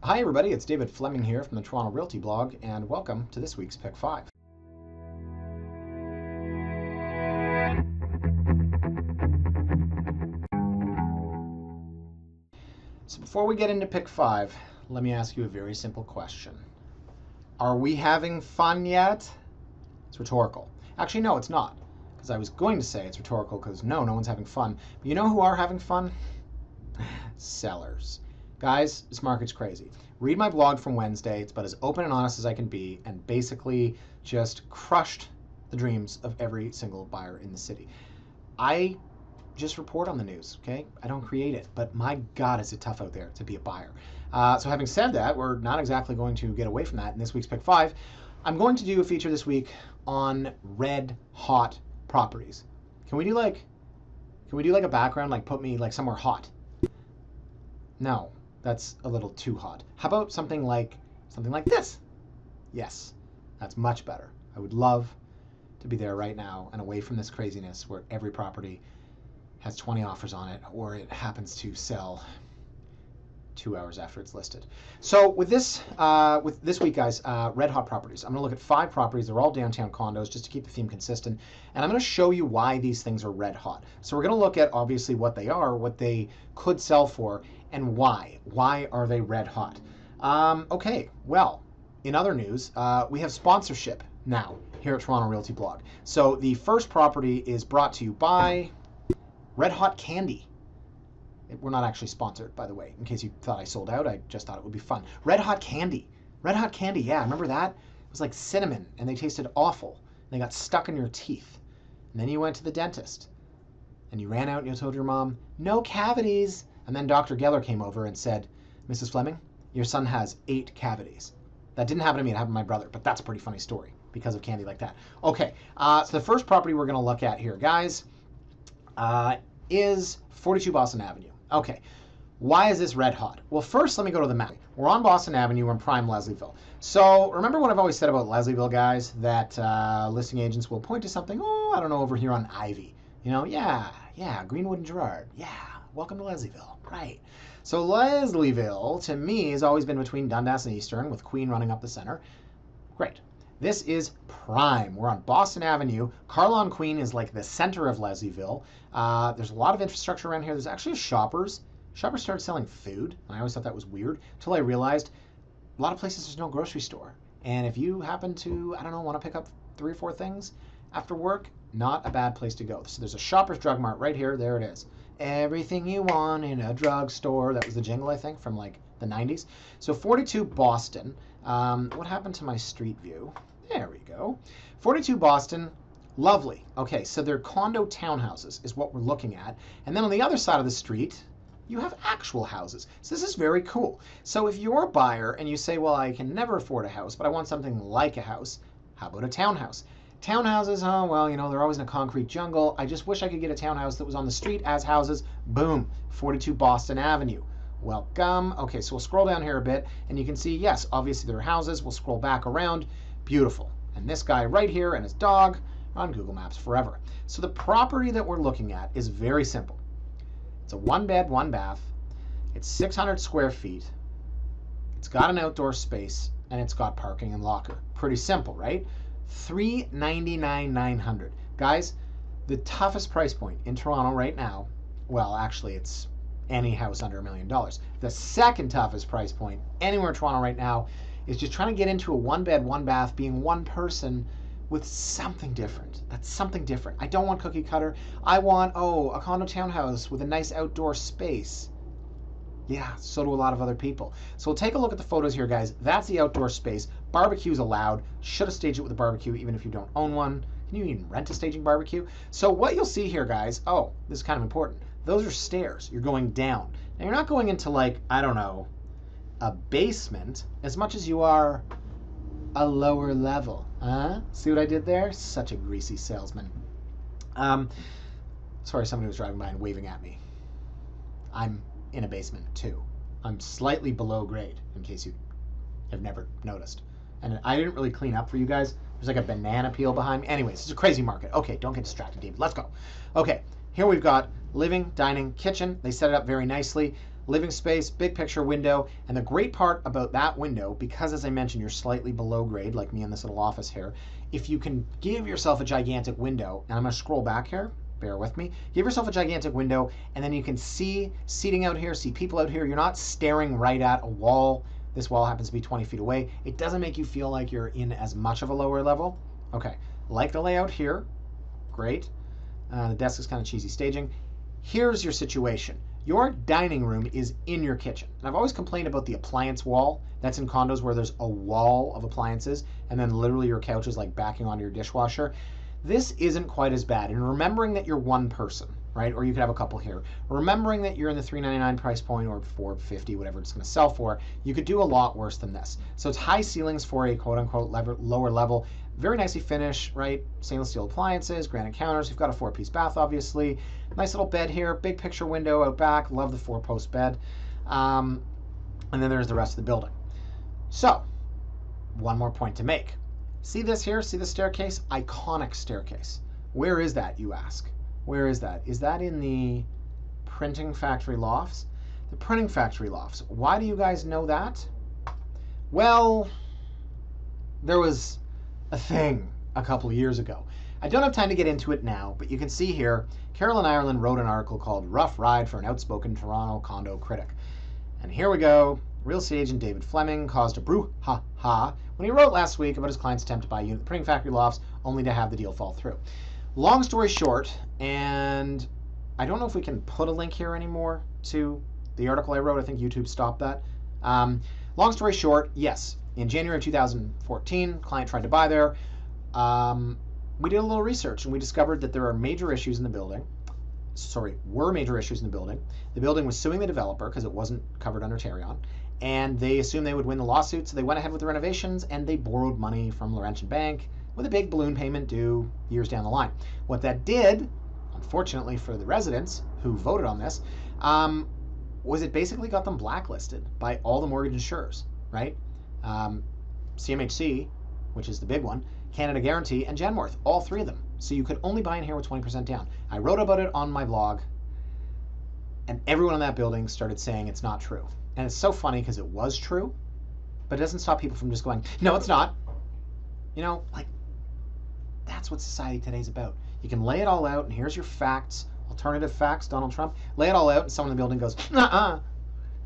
Hi everybody, it's David Fleming here from the Toronto Realty blog, and welcome to this week's Pick 5. So before we get into Pick 5, let me ask you a very simple question. Are we having fun yet? It's rhetorical. Actually, no, it's not. Because I was going to say it's rhetorical because no one's having fun. But you know who are having fun? Sellers. Guys, this market's crazy. Read my blog from Wednesday. It's about as open and honest as I can be, and basically just crushed the dreams of every single buyer in the city. I just report on the news, okay? I don't create it, but my God, is it tough out there to be a buyer. So having said that, we're not exactly going to get away from that in this week's Pick 5. I'm going to do a feature this week on red hot properties. Can we do like a background, like put me like somewhere hot? No, that's a little too hot. How about something like this? Yes, that's much better. I would love to be there right now and away from this craziness where every property has 20 offers on it, or it happens to sell 2 hours after it's listed. So with this week, guys, red hot properties. I'm going to look at 5 properties. They're all downtown condos, just to keep the theme consistent. And I'm going to show you why these things are red hot. So we're going to look at obviously what they are, what they could sell for, and why. Why are they red hot? Okay, well, in other news, we have sponsorship now here at Toronto Realty Blog. So the first property is brought to you by Red Hot Candy. We're not actually sponsored, by the way, in case you thought I sold out. I just thought it would be fun. Red Hot Candy. Red Hot Candy, yeah, remember that? It was like cinnamon, and they tasted awful. And they got stuck in your teeth. And then you went to the dentist. And you ran out and you told your mom, no cavities. And then Dr. Geller came over and said, Mrs. Fleming, your son has 8 cavities. That didn't happen to me, it happened to my brother, but that's a pretty funny story because of candy like that. Okay, so the first property we're going to look at here, guys, is 42 Boston Avenue. Okay, why is this red hot? Well, first, let me go to the map. We're on Boston Avenue. We're in prime Leslieville. So remember what I've always said about Leslieville, guys, that listing agents will point to something, oh, I don't know, over here on Ivy. You know, yeah, Greenwood and Gerrard. Yeah, welcome to Leslieville. Right. So Leslieville, to me, has always been between Dundas and Eastern, with Queen running up the center. Great. This is prime. We're on Boston Avenue. Carlaw Queen is like the center of Leslieville. There's a lot of infrastructure around here. There's actually a Shoppers. Shoppers started selling food, and I always thought that was weird until I realized a lot of places there's no grocery store. And if you happen to, I don't know, want to pick up 3 or 4 things after work, not a bad place to go. So there's a Shoppers Drug Mart right here. There it is. Everything you want in a drugstore. That was the jingle, I think, from like the 90s. So 42 Boston. What happened to my street view? There we go. 42 Boston. Lovely. Okay, so they're condo townhouses is what we're looking at. And then on the other side of the street, you have actual houses. So this is very cool. So if you're a buyer and you say, well, I can never afford a house, but I want something like a house, how about a townhouse? Townhouses, oh, well, you know, they're always in a concrete jungle. I just wish I could get a townhouse that was on the street as houses. Boom, 42 Boston Avenue. Welcome. Okay, so we'll scroll down here a bit, and you can see, yes, obviously there are houses. We'll scroll back around. Beautiful. And this guy right here and his dog are on Google Maps forever. So the property that we're looking at is very simple. It's a 1-bed, 1-bath. It's 600 square feet. It's got an outdoor space, and it's got parking and locker. Pretty simple, right? $399,900. Guys, the toughest price point in Toronto right now, well, actually, it's any house under $1 million. The second toughest price point anywhere in Toronto right now is just trying to get into a 1-bed, 1-bath, being one person with something different. That's something different. I don't want cookie cutter. I want, a condo townhouse with a nice outdoor space. Yeah, so do a lot of other people. So we'll take a look at the photos here, guys. That's the outdoor space. Barbecue's allowed. Should have staged it with a barbecue, even if you don't own one. Can you even rent a staging barbecue? So what you'll see here, guys, this is kind of important. Those are stairs. You're going down. Now, you're not going into, like, I don't know, a basement as much as you are a lower level. See what I did there? Such a greasy salesman. Sorry, somebody was driving by and waving at me. I'm in a basement too. I'm slightly below grade, in case you have never noticed. And I didn't really clean up for you guys. There's like a banana peel behind me. Anyways, it's a crazy market. Okay, don't get distracted, David. Let's go. Okay, here we've got living, dining, kitchen. They set it up very nicely. living space, big picture window. And the great part about that window, because as I mentioned, you're slightly below grade, like me in this little office here, if you can give yourself a gigantic window, and I'm going to scroll back here, bear with me, give yourself a gigantic window, and then you can see seating out here, see people out here. You're not staring right at a wall. This wall happens to be 20 feet away. It doesn't make you feel like you're in as much of a lower level. Okay, like the layout here, great. The desk is kind of cheesy staging. Here's your situation. Your dining room is in your kitchen. And I've always complained about the appliance wall. That's in condos where there's a wall of appliances and then literally your couch is like backing onto your dishwasher. This isn't quite as bad. And remembering that you're one person, right? Or you could have a couple here. Remembering that you're in the $399 price point or $450, whatever it's going to sell for, you could do a lot worse than this. So it's high ceilings for a quote unquote lower level. Very nicely finished, right? Stainless steel appliances, granite counters. You've got a 4-piece bath, obviously. Nice little bed here, big picture window out back. Love the 4-post bed. And then there's the rest of the building. So, one more point to make. See this here? See the staircase? Iconic staircase. Where is that, you ask? Where is that? Is that in the printing factory lofts? The printing factory lofts. Why do you guys know that? Well, there was a thing a couple of years ago. I don't have time to get into it now, but you can see here, Carolyn Ireland wrote an article called Rough Ride for an Outspoken Toronto Condo Critic. And here we go. Real estate agent David Fleming caused a brouhaha when he wrote last week about his client's attempt to buy a unit at the printing factory lofts, only to have the deal fall through. Long story short, and I don't know if we can put a link here anymore to the article I wrote. I think YouTube stopped that. Long story short, yes, in January of 2014, client tried to buy there. We did a little research and we discovered that there are major issues in the building. Were major issues in the building. The building was suing the developer because it wasn't covered under Tarion, and they assumed they would win the lawsuit, so they went ahead with the renovations and they borrowed money from Laurentian Bank with a big balloon payment due years down the line. What that did, unfortunately for the residents who voted on this, was it basically got them blacklisted by all the mortgage insurers, right? CMHC, which is the big one, Canada Guarantee, and Genworth, all three of them. So you could only buy in here with 20% down. I wrote about it on my blog, and everyone in that building started saying it's not true. And it's so funny because it was true, but it doesn't stop people from just going, no, it's not. You know, like, that's what society today's about. You can lay it all out, and here's your facts, alternative facts, Donald Trump. Lay it all out, and someone in the building goes, nuh-uh.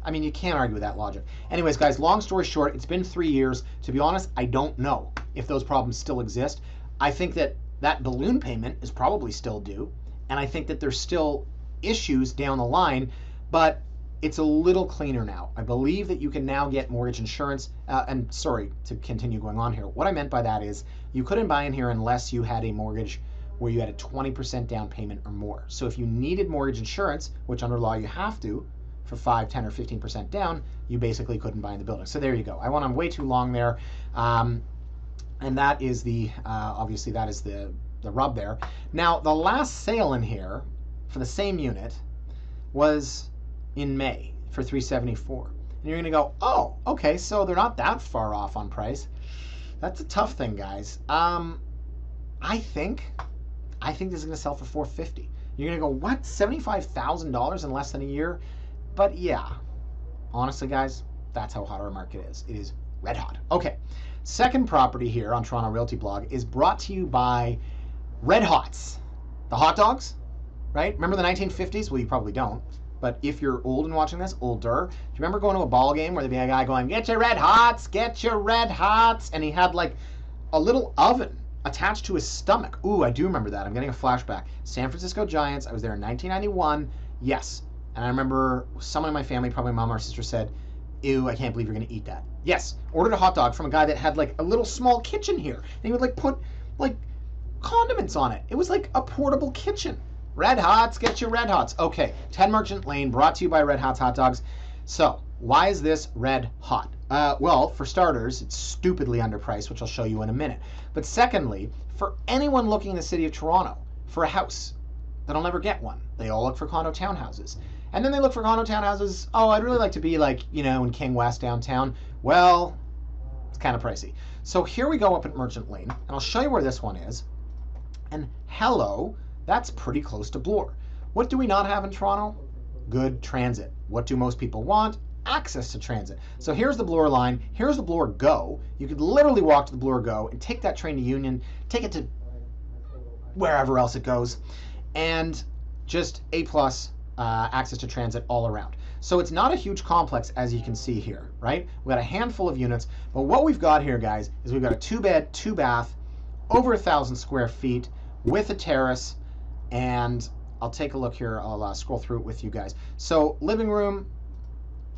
I mean, you can't argue with that logic. Anyways, guys, long story short, it's been 3 years. To be honest, I don't know if those problems still exist. I think that that balloon payment is probably still due, and I think that there's still issues down the line, but it's a little cleaner now. I believe that you can now get mortgage insurance, and sorry to continue going on here. What I meant by that is you couldn't buy in here unless you had a mortgage where you had a 20% down payment or more. So if you needed mortgage insurance, which under law you have to, for 5, 10, or 15% down, you basically couldn't buy in the building. So there you go. I went on way too long there. And that is the, obviously that is the rub there. Now, the last sale in here for the same unit was in May for $374. And you're gonna go, oh, okay, so they're not that far off on price. That's a tough thing, guys. I think this is gonna sell for $450. You're gonna go, what, $75,000 in less than a year? But yeah, honestly, guys, that's how hot our market is. It is red hot. Okay, second property here on Toronto Realty Blog is brought to you by Red Hots. The hot dogs, right? Remember the 1950s? Well, you probably don't. But if you're old and watching this, older, do you remember going to a ball game where there'd be a guy going, get your Red Hots, get your Red Hots, and he had like a little oven attached to his stomach. Ooh, I do remember that. I'm getting a flashback. San Francisco Giants. I was there in 1991. Yes. And I remember someone in my family, probably mom or sister, said, ew, I can't believe you're going to eat that. Yes. Ordered a hot dog from a guy that had like a little small kitchen here. And he would like put like condiments on it. It was like a portable kitchen. Red Hots, get your Red Hots. Okay, 10 Merchant Lane, brought to you by Red Hots Hot Dogs. So, why is this red hot? Well, for starters, it's stupidly underpriced, which I'll show you in a minute. But secondly, for anyone looking in the city of Toronto for a house, that'll never get one. They all look for condo townhouses. And then they look for condo townhouses. Oh, I'd really like to be like, you know, in King West downtown. Well, it's kind of pricey. So here we go up at Merchant Lane, and I'll show you where this one is. And hello, that's pretty close to Bloor. What do we not have in Toronto? good transit. What do most people want? Access to transit. So here's the Bloor line, here's the Bloor Go. You could literally walk to the Bloor Go and take that train to Union, take it to wherever else it goes, and just A+ access to transit all around. So it's not a huge complex, as you can see here, right? We've got a handful of units, but what we've got here, guys, is we've got a 2-bed, 2-bath, over 1,000 square feet with a terrace, and I'll take a look here. I'll scroll through it with you guys. So living room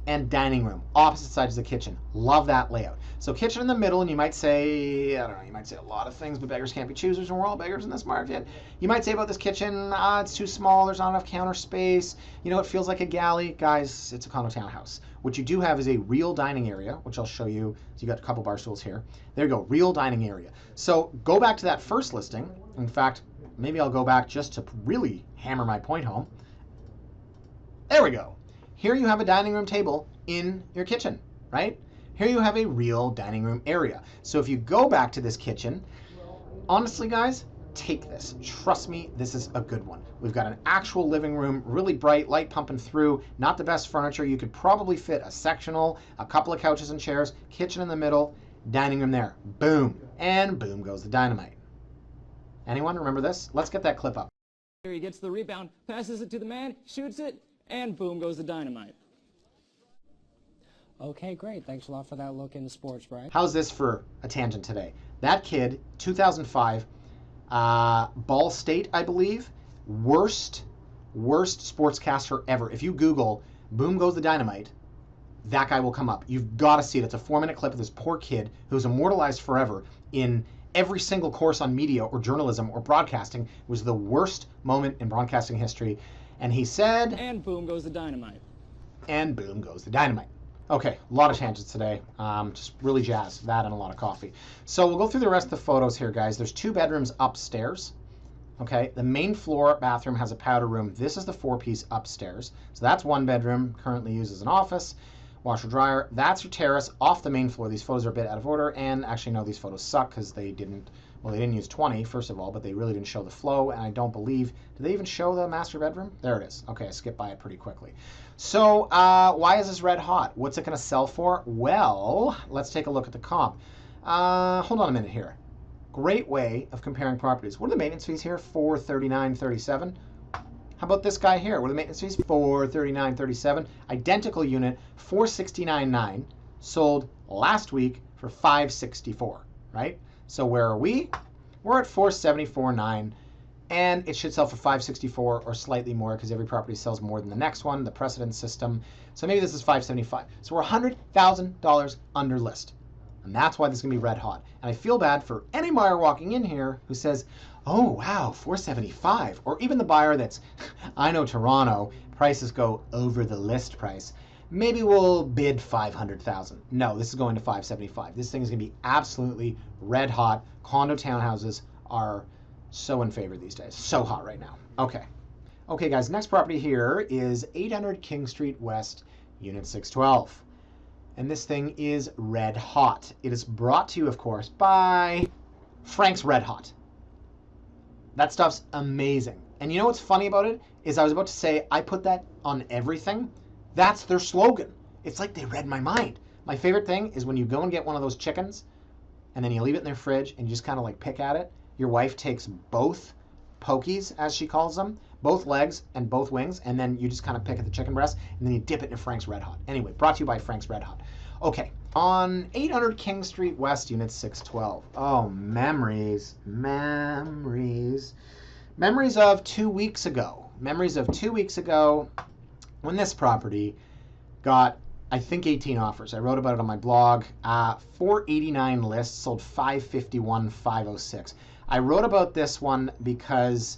and dining room, opposite sides of the kitchen. Love that layout. So kitchen in the middle, and you might say, I don't know, you might say a lot of things, but beggars can't be choosers, and we're all beggars in this market. You might say about this kitchen, it's too small, there's not enough counter space, you know, it feels like a galley. Guys, it's a condo townhouse. What you do have is a real dining area, which I'll show you. So you got a couple bar stools here. There you go, real dining area. So go back to that first listing. In fact, maybe I'll go back just to really hammer my point home. There we go. Here you have a dining room table in your kitchen, right? Here you have a real dining room area. So if you go back to this kitchen, honestly, guys, take this. Trust me, this is a good one. We've got an actual living room, really bright, light pumping through, not the best furniture. You could probably fit a sectional, a couple of couches and chairs, kitchen in the middle, dining room there. Boom. And boom goes the dynamite. Anyone remember this? Let's get that clip up. Here he gets the rebound, passes it to the man, shoots it, and boom goes the dynamite. Okay, great. Thanks a lot for that look into sports, Brian. How's this for a tangent today? That kid, 2005, Ball State, I believe, worst sportscaster ever. If you Google "Boom Goes the Dynamite," that guy will come up. You've got to see it. It's a 4-minute clip of this poor kid who's immortalized forever in every single course on media or journalism or broadcasting. It was the worst moment in broadcasting history. And he said, and boom goes the dynamite. And boom goes the dynamite. Okay, a lot of tangents today. Just really jazzed. That and a lot of coffee. So we'll go through the rest of the photos here, guys. There's 2 bedrooms upstairs. Okay, the main floor bathroom has a powder room. This is the 4-piece upstairs. So that's 1 bedroom, currently used as an office. Washer dryer. That's your terrace off the main floor. These photos are a bit out of order, and actually no, these photos suck because they didn't use 20, first of all, but they really didn't show the flow, and I don't believe, did they even show the master bedroom? There it is. Okay, I skipped by it pretty quickly. So why is this red hot? What's it going to sell for? Well, let's take a look at the comp. Hold on a minute here. Great way of comparing properties. What are the maintenance fees here? $439.37. How about this guy here? What are the maintenance fees? $439.37. Identical unit, $469.9. Sold last week for $564, right? So where are we? We're at $474.9, and it should sell for $564 or slightly more because every property sells more than the next one, the precedent system. So maybe this is $575. So we're $100,000 under list. And that's why this is going to be red hot. And I feel bad for any buyer walking in here who says, oh, wow, $475. Or even the buyer that's, I know Toronto, prices go over the list price. Maybe we'll bid $500,000. No, this is going to $575. This thing is going to be absolutely red hot. Condo townhouses are so in favor these days. So hot right now. Okay. Okay, guys, next property here is 800 King Street West, Unit 612. And this thing is red hot. It is brought to you, of course, by Frank's Red Hot. That stuff's amazing. And you know what's funny about it? Is I was about to say, I put that on everything. That's their slogan. It's like they read my mind. My favorite thing is when you go and get one of those chickens, and then you leave it in their fridge, and you just kind of like pick at it. Your wife takes both pokies, as she calls them, both legs and both wings, and then you just kind of pick at the chicken breast, and then you dip it in Frank's Red Hot. Anyway, brought to you by Frank's Red Hot. Okay, on 800 King Street West, Unit 612. Oh, memories, memories. Memories of 2 weeks ago. Memories of 2 weeks ago when this property got, I think, 18 offers. I wrote about it on my blog. 489 lists, sold 551, 506. I wrote about this one because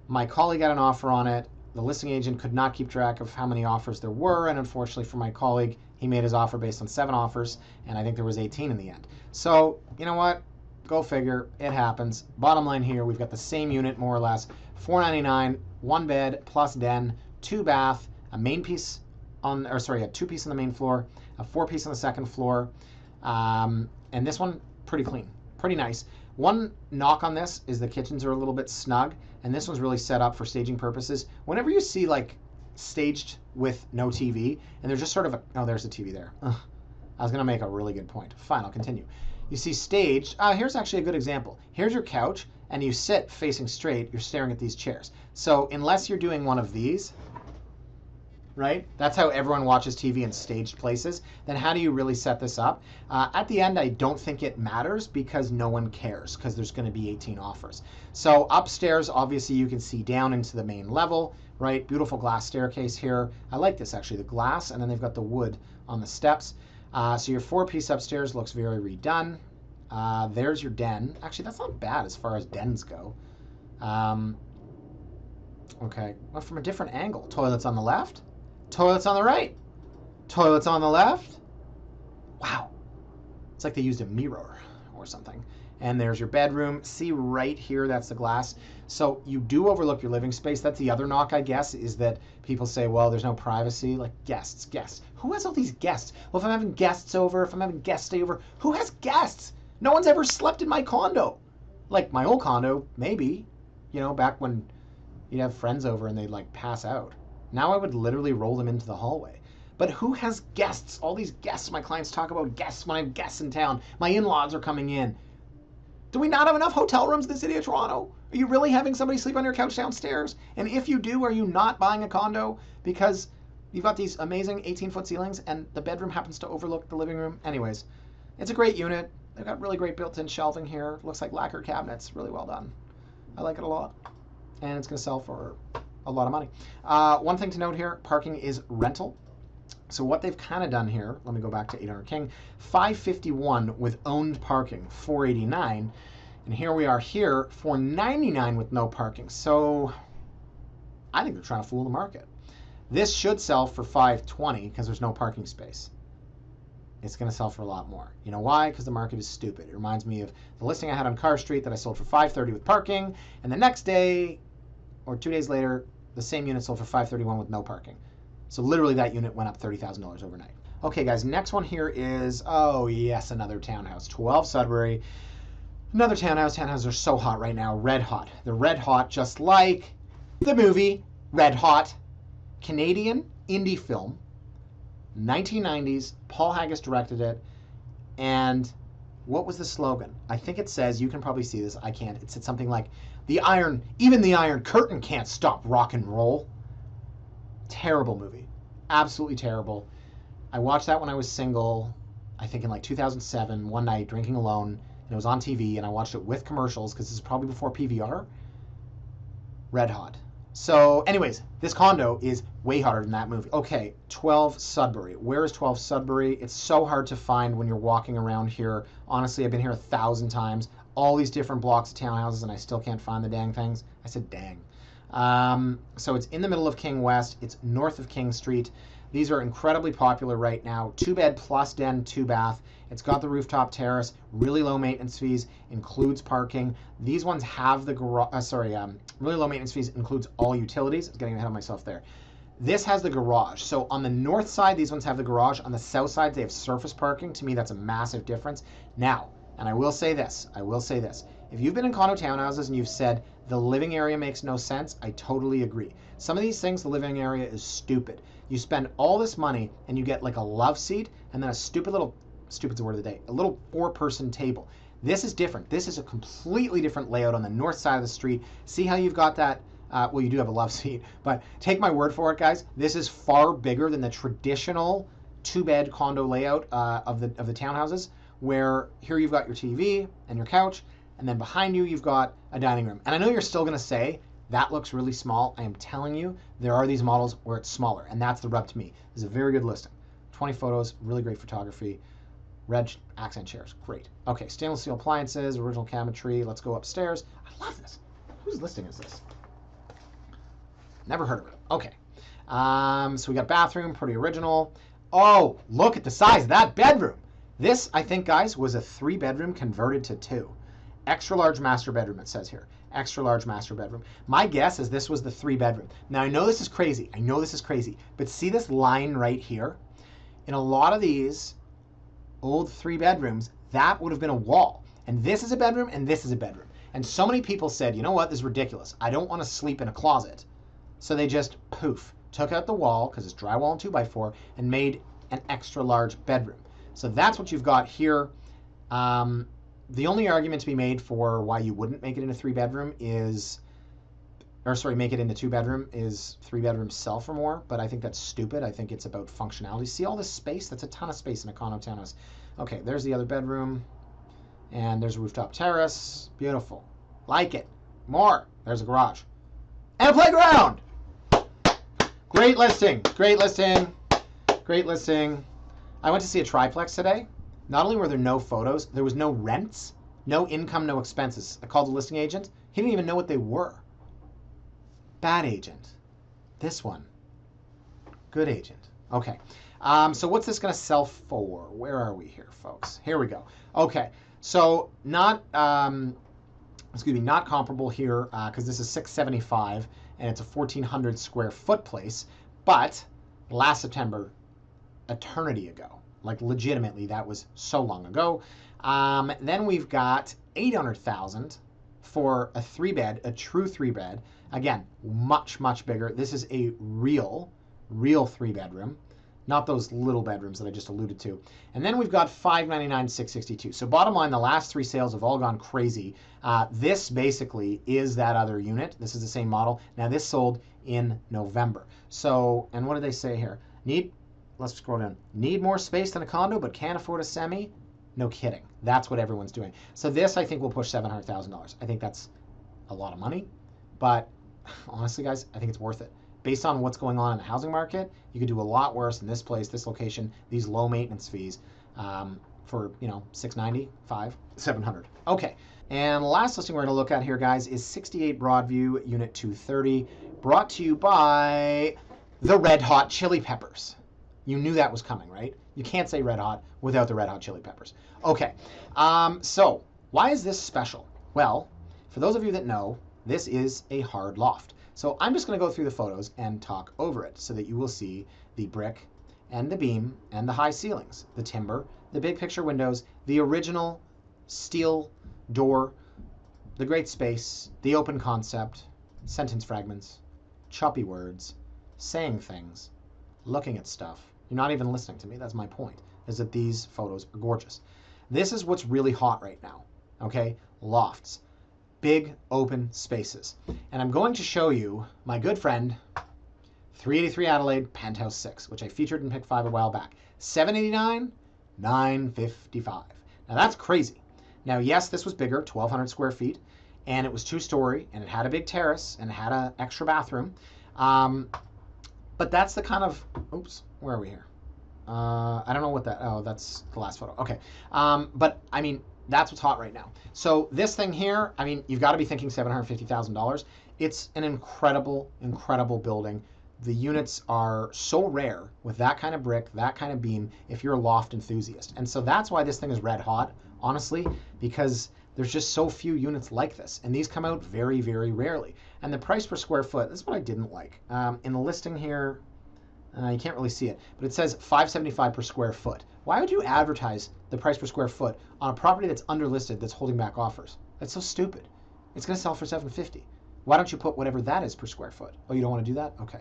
my colleague got an offer on it. The listing agent could not keep track of how many offers there were, and unfortunately for my colleague, he made his offer based on 7 offers, and I think there was 18 in the end. So, you know what? Go figure. It happens. Bottom line here, we've got the same unit, more or less. $499, 1 bed plus den, 2 bath, a main piece on, or sorry, a 2-piece on the main floor, a 4-piece on the second floor, and this one pretty clean, pretty nice. One knock on this is the kitchens are a little bit snug, and this one's really set up for staging purposes. Whenever you see like staged with no TV, and there's just sort of a, oh, there's the TV there. Ugh. I was going to make a really good point. Fine, I'll continue. You see staged, here's actually a good example. Here's your couch, and you sit facing straight, you're staring at these chairs. So unless you're doing one of these, right? That's how everyone watches TV in staged places. Then how do you really set this up? At the end, I don't think it matters because no one cares because there's going to be 18 offers. So upstairs, obviously, you can see down into the main level, right? Beautiful glass staircase here. I like this, actually, the glass, and then they've got the wood on the steps. So your 4-piece upstairs looks very redone. There's your den. Actually, that's not bad as far as dens go. Okay, well, from a different angle. Toilets on the left. Toilets on the right. Toilets on the left. Wow. It's like they used a mirror or something. And there's your bedroom. See right here, that's the glass. So you do overlook your living space. That's the other knock, I guess, is that people say, well, there's no privacy. Like guests. Who has all these guests? Well, if I'm having guests over, if I'm having guests stay over, who has guests? No one's ever slept in my condo. Like my old condo, maybe. You know, back when you'd have friends over and they'd like pass out. Now I would literally roll them into the hallway. But who has guests? All these guests. My clients talk about guests when I have guests in town. My in-laws are coming in. Do we not have enough hotel rooms in the city of Toronto? Are you really having somebody sleep on your couch downstairs? And if you do, are you not buying a condo because you've got these amazing 18-foot ceilings and the bedroom happens to overlook the living room? Anyways, it's a great unit. They've got really great built-in shelving here. Looks like lacquer cabinets. Really well done. I like it a lot. And it's going to sell for a lot of money. One thing to note here, parking is rental. So what they've kind of done here, let me go back to 800 King, 551 with owned parking, 489. And here we are here, 499 with no parking. So I think they're trying to fool the market. This should sell for 520 because there's no parking space. It's going to sell for a lot more. You know why? Because the market is stupid. It reminds me of the listing I had on Carr Street that I sold for 530 with parking, and the next day or 2 days later, the same unit sold for 531 with no parking. So literally that unit went up $30,000 overnight. Okay, guys, next one here is, oh yes, another townhouse, 12 Sudbury. Another townhouse. Townhouses are so hot right now, red hot. They're red hot, just like the movie Red Hot. Canadian indie film, 1990s. Paul Haggis directed it. And what was the slogan? I think it says, you can probably see this, I can't. It said something like, even the Iron Curtain can't stop rock and roll. Terrible movie. Absolutely terrible. I watched that when I was single, I think in like 2007, one night drinking alone, and it was on TV, and I watched it with commercials because this is probably before PVR. Red hot. So anyways, this condo is way hotter than that movie. Okay, 12 Sudbury. Where is 12 Sudbury? It's so hard to find when you're walking around here. Honestly, I've been here 1,000 times. All these different blocks of townhouses, and I still can't find the dang things. I said dang. So it's in the middle of King West. It's north of King Street. These are incredibly popular right now. 2-bed plus den, 2-bath. It's got the rooftop terrace, really low maintenance fees, includes parking. These ones have the garage, really low maintenance fees, includes all utilities. I was getting ahead of myself there. This has the garage. So on the north side, these ones have the garage. On the south side, they have surface parking. To me, that's a massive difference. Now, and I will say this. If you've been in condo townhouses and you've said the living area makes no sense, I totally agree. Some of these things, the living area is stupid. You spend all this money and you get like a love seat and then a stupid's the word of the day, a little 4-person table. This is different. This is a completely different layout on the north side of the street. See how you've got that? Well, you do have a love seat, but take my word for it, guys. This is far bigger than the traditional 2-bed condo layout of the townhouses, where here you've got your TV and your couch, and then behind you you've got a dining room. And I know you're still going to say, that looks really small. I am telling you, there are these models where it's smaller, and that's the rub to me. This is a very good listing. 20 photos, really great photography. Red accent chairs, great. Okay, stainless steel appliances, original cabinetry. Let's go upstairs. I love this. Whose listing is this? Never heard of it. Okay. So we got bathroom, pretty original. Oh, look at the size of that bedroom. This, I think, guys, was a 3-bedroom converted to 2. Extra large master bedroom, it says here. Extra large master bedroom. My guess is this was the 3-bedroom. Now, I know this is crazy. But see this line right here? In a lot of these old 3-bedrooms, that would have been a wall. And this is a bedroom, and this is a bedroom. And so many people said, you know what, this is ridiculous. I don't want to sleep in a closet. So they just, poof, took out the wall, because it's drywall and 2x4, and made an extra large bedroom. So that's what you've got here. The only argument to be made for why you wouldn't make it into 3-bedroom is, or sorry, make it into 2-bedroom is 3-bedrooms sell for more, but I think that's stupid. I think it's about functionality. See all this space? That's a ton of space in a condo townhouse. Okay, there's the other bedroom, and there's a rooftop terrace. Beautiful. Like it. More. There's a garage. And a playground! Great listing. Great listing. Great listing. I went to see a triplex today. Not only were there no photos, there was no rents, no income, no expenses. I called the listing agent. He didn't even know what they were. Bad agent. This one. Good agent. Okay. So what's this going to sell for? Where are we here, folks? Here we go. Okay. So not comparable here because this is $675 and it's a 1,400 square foot place. But last September, eternity ago, like legitimately, that was so long ago. Then we've got $800,000 for a 3-bed, a true 3-bed. Again, much, much bigger. This is a real 3-bedroom, not those little bedrooms that I just alluded to. And then we've got $599, $662. So bottom line, the last 3 sales have all gone crazy. This basically is that other unit. This is the same model. Now this sold in November. So, and what did they say here? Let's scroll down. Need more space than a condo, but can't afford a semi? No kidding. That's what everyone's doing. So this, I think, will push $700,000. I think that's a lot of money, but honestly, guys, I think it's worth it. Based on what's going on in the housing market, you could do a lot worse in this place, this location, these low maintenance fees for, $690, $500, $700. Okay, and last listing we're going to look at here, guys, is 68 Broadview, Unit 230, brought to you by the Red Hot Chili Peppers. You knew that was coming, right? You can't say Red Hot without the Red Hot Chili Peppers. Okay, so why is this special? Well, for those of you that know, this is a hard loft. So I'm just going to go through the photos and talk over it so that you will see the brick and the beam and the high ceilings, the timber, the big picture windows, the original steel door, the great space, the open concept, sentence fragments, choppy words, saying things, looking at stuff. You're not even listening to me. That's my point, is that these photos are gorgeous. This is what's really hot right now, okay? Lofts. Big open spaces. And I'm going to show you my good friend 383 Adelaide Penthouse 6, which I featured in Pick 5 a while back. $789, $955. Now that's crazy. Now yes, this was bigger, 1,200 square feet, and it was 2-story, and it had a big terrace, and it had an extra bathroom. But that's the kind of, oops, where are we here? I don't know what that, oh, that's the last photo. Okay. But I mean, that's what's hot right now. So this thing here, I mean, you've got to be thinking $750,000. It's an incredible, incredible building. The units are so rare with that kind of brick, that kind of beam, if you're a loft enthusiast. And so that's why this thing is red hot, honestly, because there's just so few units like this. And these come out very, very rarely. And the price per square foot, this is what I didn't like. In the listing here, you can't really see it, but it says $575 per square foot. Why would you advertise the price per square foot on a property that's underlisted, that's holding back offers? That's so stupid. It's going to sell for $750. Why don't you put whatever that is per square foot? Oh, you don't want to do that? Okay.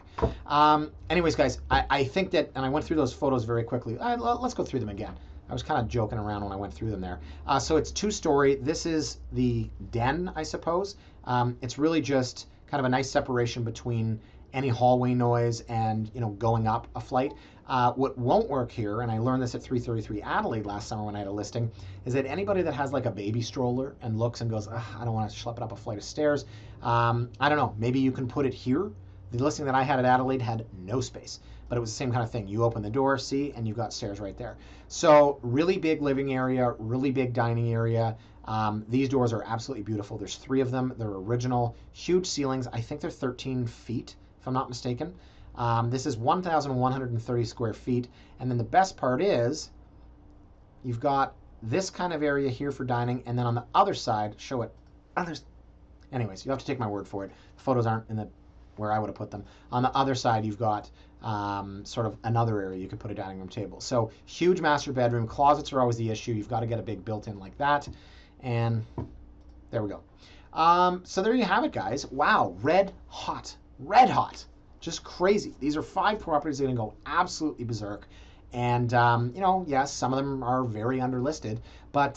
Anyways, guys, I think that, and I went through those photos very quickly. Let's go through them again. I was kind of joking around when I went through them there. So it's 2-story. This is the den, I suppose. It's really just kind of a nice separation between any hallway noise and going up a flight. What won't work here, and I learned this at 333 Adelaide last summer when I had a listing, is that anybody that has like a baby stroller and looks and goes, I don't want to schlep it up a flight of stairs. I don't know, maybe you can put it here. The listing that I had at Adelaide had no space, but it was the same kind of thing. You open the door, see, and you've got stairs right there. So really big living area, really big dining area. These doors are absolutely beautiful. There's 3 of them. They're original, huge ceilings. I think they're 13 feet, if I'm not mistaken. This is 1,130 square feet. And then the best part is you've got this kind of area here for dining. And then on the other side, show it. Anyways, you have to take my word for it. The photos aren't in the where I would have put them. On the other side, you've got sort of another area you could put a dining room table. So huge master bedroom. Closets are always the issue. You've got to get a big built-in like that. And there we go. So there you have it, guys. Wow, red hot. Red hot. Just crazy. These are 5 properties that are going to go absolutely berserk. And, yes, some of them are very underlisted, but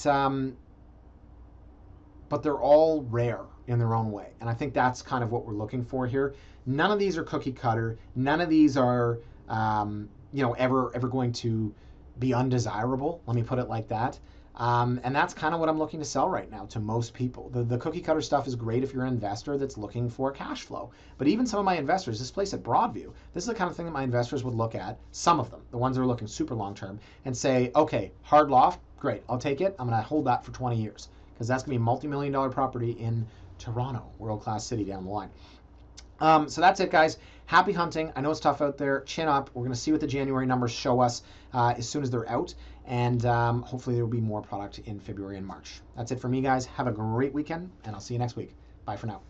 they're all rare in their own way. And I think that's kind of what we're looking for here. None of these are cookie cutter. None of these are, ever going to be undesirable. Let me put it like that. And that's kind of what I'm looking to sell right now to most people. The cookie cutter stuff is great if you're an investor that's looking for cash flow. But even some of my investors, this place at Broadview, this is the kind of thing that my investors would look at, some of them, the ones that are looking super long term, and say, okay, hard loft, great, I'll take it. I'm going to hold that for 20 years because that's going to be a multi-million-dollar property in Toronto, world-class city down the line. So that's it, guys. Happy hunting. I know it's tough out there. Chin up. We're going to see what the January numbers show us as soon as they're out. And hopefully there will be more product in February and March. That's it for me, guys. Have a great weekend, and I'll see you next week. Bye for now.